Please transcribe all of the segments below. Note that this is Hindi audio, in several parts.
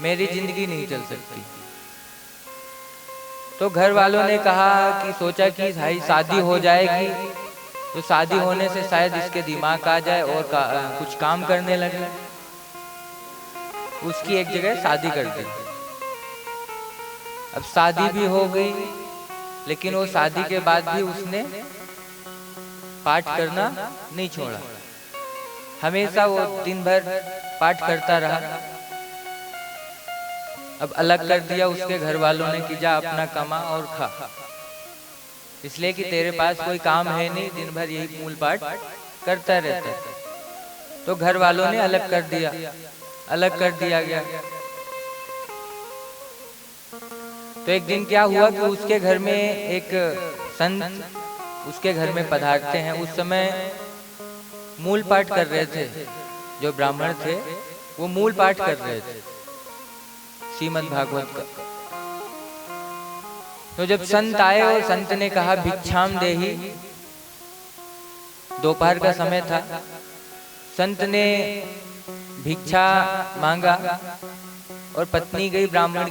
मेरी जिंदगी नहीं चल सकती। तो घर वालों ने कहा कि सोचा कि भाई शादी हो जाएगी तो शादी होने से शायद इसके दिमाग आ जाए और कुछ काम करने लगे। उसकी एक जगह शादी कर दी। अब शादी भी हो गई, लेकिन वो शादी के बाद भी उसने पाठ करना नहीं छोड़ा। हमेशा वो दिन भर पाठ करता रहा। अब अलग कर दिया उसके घर वालों ने कि जा अपना कमा और खा, इसलिए कि तेरे पास कोई काम है नहीं, दिन भर यही मूल पाठ करता रहता। तो घर वालों ने अलग कर दिया, अलग कर दिया गया। तो एक दिन क्या हुआ कि उसके घर में एक संत उसके घर में पधारते हैं। उस समय मूल पाठ कर रहे थे, जो ब्राह्मण थे वो मूल पाठ कर रहे थे श्रीमद् भागवत का। तो जब संत आए और संत ने कहा भिक्षाम देहि, दोपहर का समय था, संत ने भिक्षा मांगा और पत्नी गई ब्राह्मण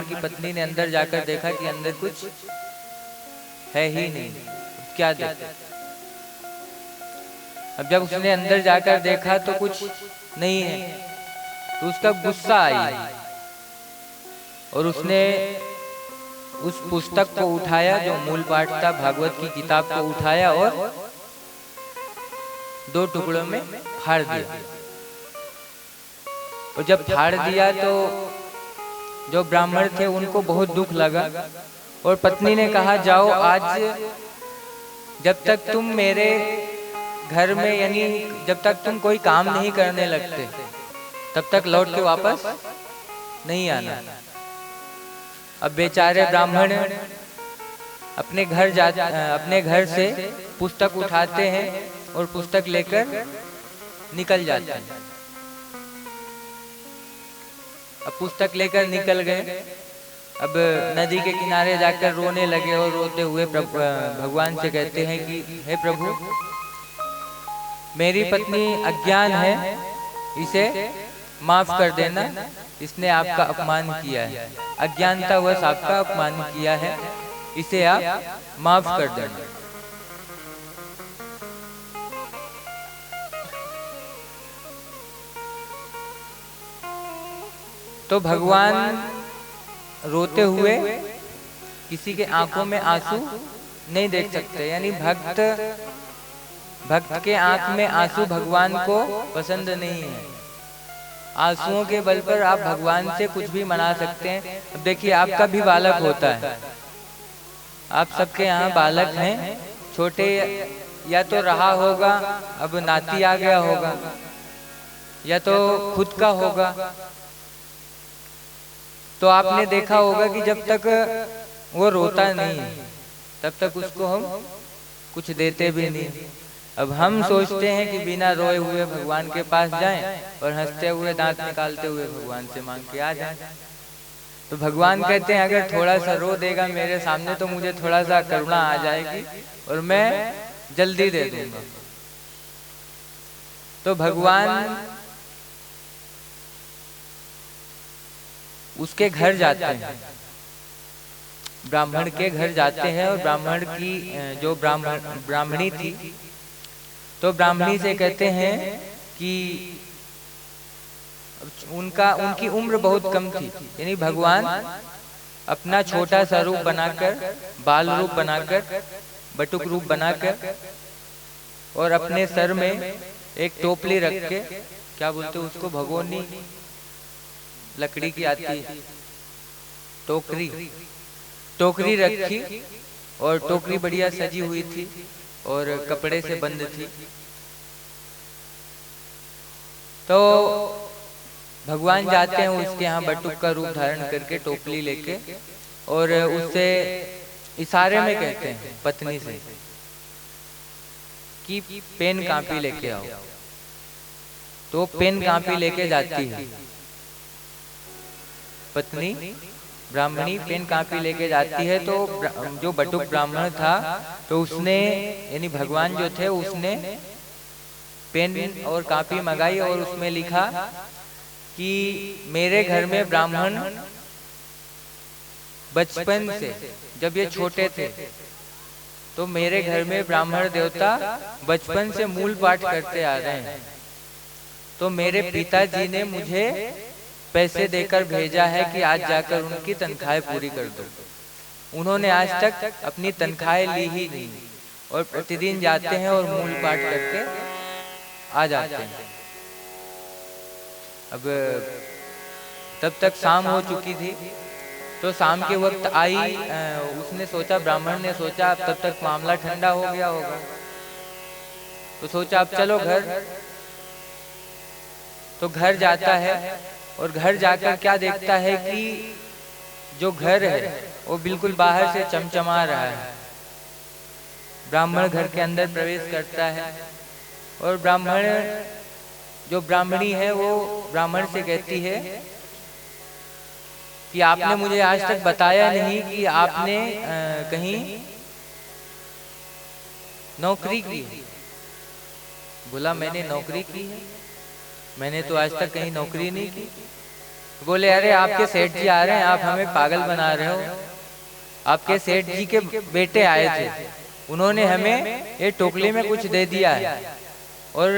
की पत्नी ने अंदर जाकर देखा कि अंदर कुछ है ही नहीं, क्या दे। अब जब उसने अंदर जाकर देखा तो कुछ नहीं है, तो उसका गुस्सा आई और उसने उस पुस्तक को उठाया जो मूल पाठ था, भागवत की किताब को उठाया और 2 टुकड़ों में फाड़ दिया। और जब फाड़ दिया तो जो ब्राह्मण थे उनको बहुत दुख लगा और पत्नी ने कहा जाओ आज जब तक तुम मेरे घर में, यानी जब तक तुम कोई काम नहीं करने लगते तब तक लौट के वापस नहीं आना। अब बेचारे ब्राह्मण अपने घर से पुस्तक उठाते हैं और पुस्तक लेकर निकल जाते हैं। अब पुस्तक लेकर निकल गए। अब नदी के किनारे जाकर रोने लगे और रोते हुए भगवान से कहते हैं कि हे प्रभु, मेरी पत्नी अज्ञान है, इसे माफ कर देना, इसने आपका अपमान किया है, अज्ञानतावश आपका अपमान किया है, इसे आप माफ कर देना। तो भगवान रोते हुए किसी के आंखों में आंसू नहीं देख सकते, यानी भक्त के आंख में आंसू भगवान को पसंद नहीं है। आंसुओं के बल पर आप भगवान से कुछ भी मना सकते हैं। अब देखिए, आपका भी बालक होता है, आप सबके यहाँ बालक हैं, छोटे या तो रहा होगा, अब नाती आ गया होगा, या तो खुद का होगा। तो आपने देखा होगा कि जब तक वो रोता नहीं तब तक उसको हम कुछ देते भी नहीं। अब हम सोचते हैं कि बिना रोए हुए भगवान के पास जाएं और हंसते हुए दांत निकालते हुए भगवान से मांग के आ जाएं। तो भगवान कहते हैं अगर थोड़ा सा रो देगा मेरे सामने तो मुझे थोड़ा सा करुणा आ जाएगी और मैं जल्दी दे दूंगा। तो भगवान उसके घर जाते हैं, ब्राह्मण के घर जाते हैं और ब्राह्मण की जो ब्राह्मणी थी, तो ब्राह्मणी से कहते हैं कि उनकी उम्र बहुत कम थी, यानी भगवान अपना छोटा सा रूप बनाकर, बाल रूप बनाकर, बटुक रूप बनाकर और अपने सर में एक टोपली रख के, क्या बोलते हैं उसको, भगोनी लकड़ी की आती है, टोकरी रखी और टोकरी बढ़िया सजी हुई थी और कपड़े से बंद थी। तो भगवान जाते हैं उसके यहाँ बटुक का रूप धारण करके, टोपली लेके, और उससे इशारे में कहते हैं पत्नी से कि पेन कापी लेके आओ। तो पेन कापी लेके जाती है पत्नी ब्राह्मणी, पेन कापी लेके जाती है। तो जो बटुक ब्राह्मण था तो उसने, यानी भगवान जो थे, उसने पेन और कापी मंगाई और उसमें लिखा कि मेरे घर में ब्राह्मण बचपन से, जब ये छोटे थे तो मेरे घर में ब्राह्मण देवता बचपन से मूल पाठ करते आ रहे हैं। तो मेरे पिताजी ने मुझे पैसे देकर भेजा है कि आज जाकर उनकी तनख्वाहें पूरी कर दो। उन्होंने आज तक अपनी तनख्वाहें ली ही नहीं और प्रतिदिन जाते हैं और मूल पाठ करके आ जाते हैं। अब तब तक शाम हो चुकी थी, तो शाम के वक्त आई, उसने सोचा, ब्राह्मण ने सोचा अब तब तक मामला ठंडा हो गया होगा, तो सोचा अब चलो घर। तो घर जाता है और घर जाकर क्या देखता है कि जो घर है वो बिल्कुल बाहर से चमचमा रहा है। ब्राह्मण घर के अंदर प्रवेश करता है और ब्राह्मण, जो ब्राह्मणी है वो ब्राह्मण से कहती है कि आपने मुझे आज तक बताया नहीं कि आपने कहीं नौकरी की है। बोला मैंने नौकरी की है, मैंने तो आज तक कहीं नौकरी नहीं की। बोले अरे आपके सेठ जी आ रहे हैं, आप हमें पागल बना रहे हो। आपके सेठ जी के बेटे आए थे, उन्होंने हमें ये टोकरी में कुछ दे दिया है और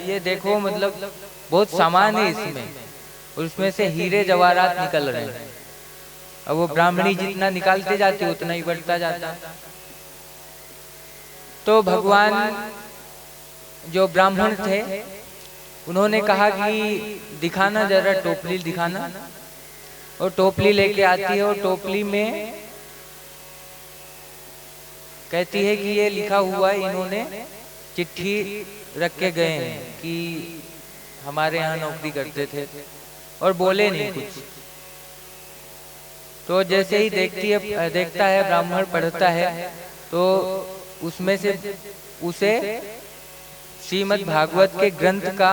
ये देखो मतलब बहुत सामान है इसमें, और उसमें से हीरे जवाहरात निकल रहे हैं। अब वो ब्राह्मणी जितना निकालते जाती उतना ही बढ़ता जाता। तो भगवान जो ब्राह्मण थे उन्होंने कहा कि दिखाना जरा टोपली दिखाना, और टोपली लेके आती है और टोपली में कहती है कि ये लिखा हुआ है, इन्होंने चिट्ठी रख के गए हैं कि हमारे यहाँ नौकरी करते थे, और बोले नहीं कुछ। तो जैसे ही देखता है ब्राह्मण पढ़ता है तो उसमें से उसे श्रीमद् भागवत के ग्रंथ का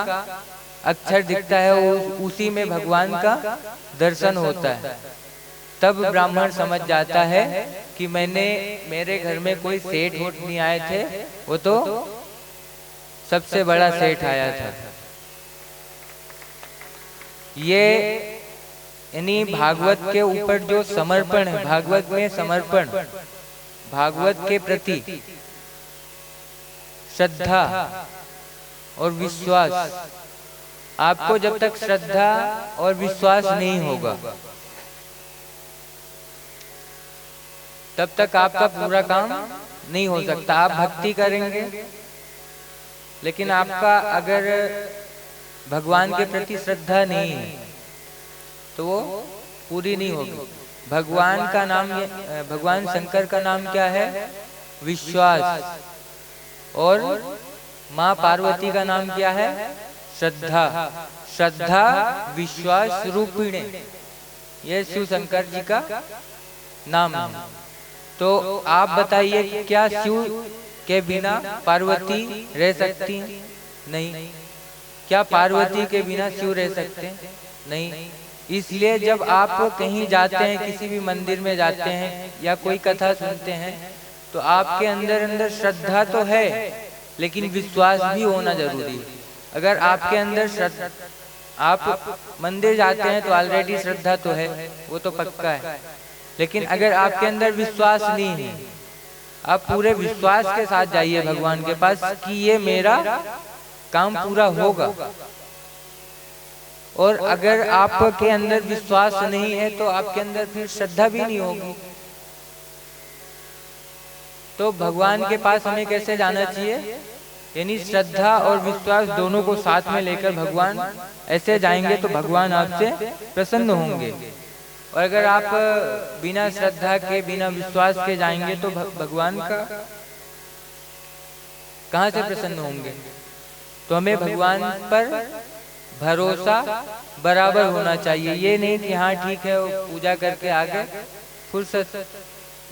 अक्षर दिखता है, उसी में भगवान का दर्शन होता है। तब ब्राह्मण समझ जाता है कि मेरे घर में कोई सेठ वोट नहीं आए थे, वो तो सबसे बड़ा सेठ आया था। ये यानी भागवत के ऊपर जो समर्पण है, भागवत में समर्पण, भागवत के प्रति श्रद्धा और विश्वास, आपको जब तक श्रद्धा और विश्वास नहीं होगा तब तक आपका पूरा काम नहीं हो सकता। आप भक्ति करेंगे लेकिन आपका अगर भगवान के प्रति श्रद्धा नहीं है तो वो पूरी नहीं होगी। भगवान का नाम, भगवान शंकर का नाम क्या है? विश्वास। और माँ पार्वती का नाम क्या है? श्रद्धा। श्रद्धा विश्वास रूपिणी, ये शिव शंकर जी का नाम है। तो आप बताइए क्या शिव के बिना पार्वती रह सकती? नहीं। क्या पार्वती के बिना शिव रह सकते? नहीं। इसलिए जब आप कहीं जाते हैं, किसी भी मंदिर में जाते हैं या कोई कथा सुनते हैं, तो आपके अंदर श्रद्धा तो है लेकिन विश्वास भी होना जरूरी है। अगर आपके अंदर आप मंदिर जाते हैं तो ऑलरेडी श्रद्धा तो है, वो तो पक्का है, लेकिन अगर आपके अंदर विश्वास नहीं है, आप पूरे विश्वास के साथ जाइए भगवान के पास कि ये मेरा काम पूरा होगा। और अगर आपके अंदर विश्वास नहीं है तो आपके अंदर फिर श्रद्धा भी नहीं होगी। तो भगवान के पास हमें कैसे जाना चाहिए? यानी श्रद्धा और विश्वास दोनों को साथ में लेकर भगवान ऐसे जाएंगे तो भगवान आपसे प्रसन्न होंगे। और अगर आप बिना श्रद्धा के, बिना विश्वास के जाएंगे तो भगवान का कहाँ से प्रसन्न होंगे? तो हमें भगवान पर भरोसा बराबर होना चाहिए। ये नहीं कि हाँ ठीक है वो पूजा करके आ गए, फुर्सत,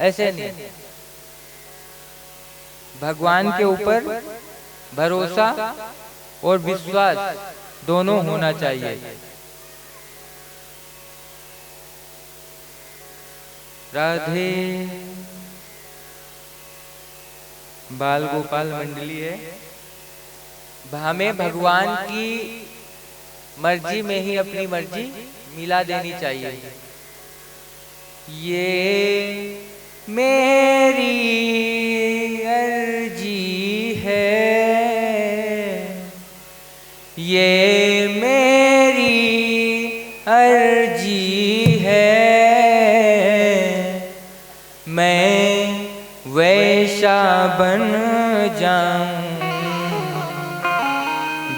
ऐसे नहीं। भगवान के ऊपर भरोसा और विश्वास दोनों होना चाहिए। राधे। बाल गोपाल मंडली है। हमें भगवान की मर्जी में ही अपनी मर्जी मिला देनी चाहिए। ये मेरी अर्जी है, ये मेरी अर्जी है, मैं वैसा बन जाऊं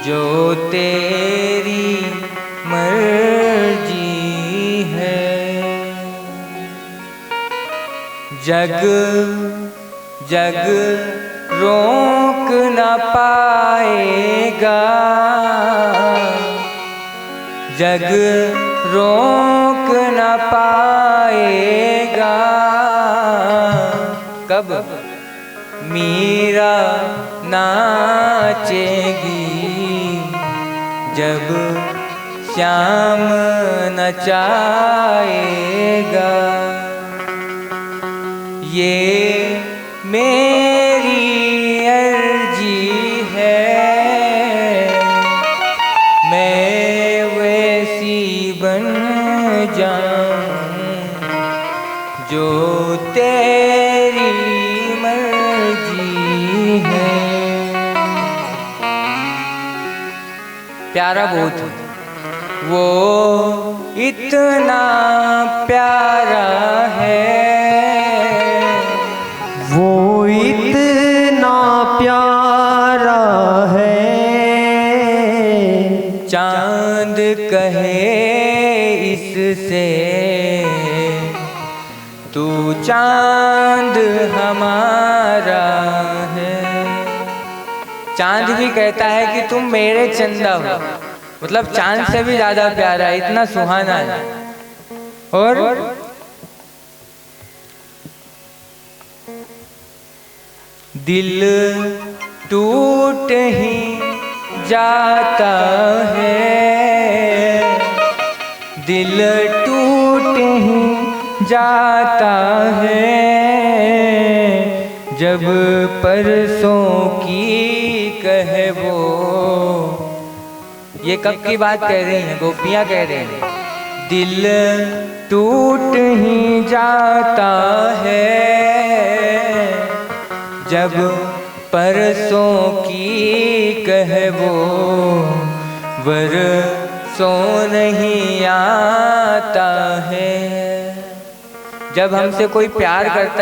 जो तेरी मर्जी है। जग जग रोक न पाएगा, जग रोक न पाएगा, कब मीरा नाचेगी, जब श्याम नचाएगा। ये मेरी अर्जी है, मैं वैसी बन जाऊं जो तेरी मर्जी है। प्यारा बहुत है वो, इतना प्यारा है, वो इतना प्यारा है, चांद कहे इससे तू चांद हमारा है। चांद भी कहता है कि तुम मेरे चंदा हो, मतलब चांद से भी ज्यादा प्यारा है, इतना सुहाना है। और दिल टूट ही जाता है, दिल टूट ही जाता है, जब परसों की कहे वो। ये कब की बात कह रही हैं? गोपियाँ कह रही हैं। दिल टूट ही जाता है, जब परसों की कहे वो, बरसों नहीं आता है। जब हमसे कोई प्यार करता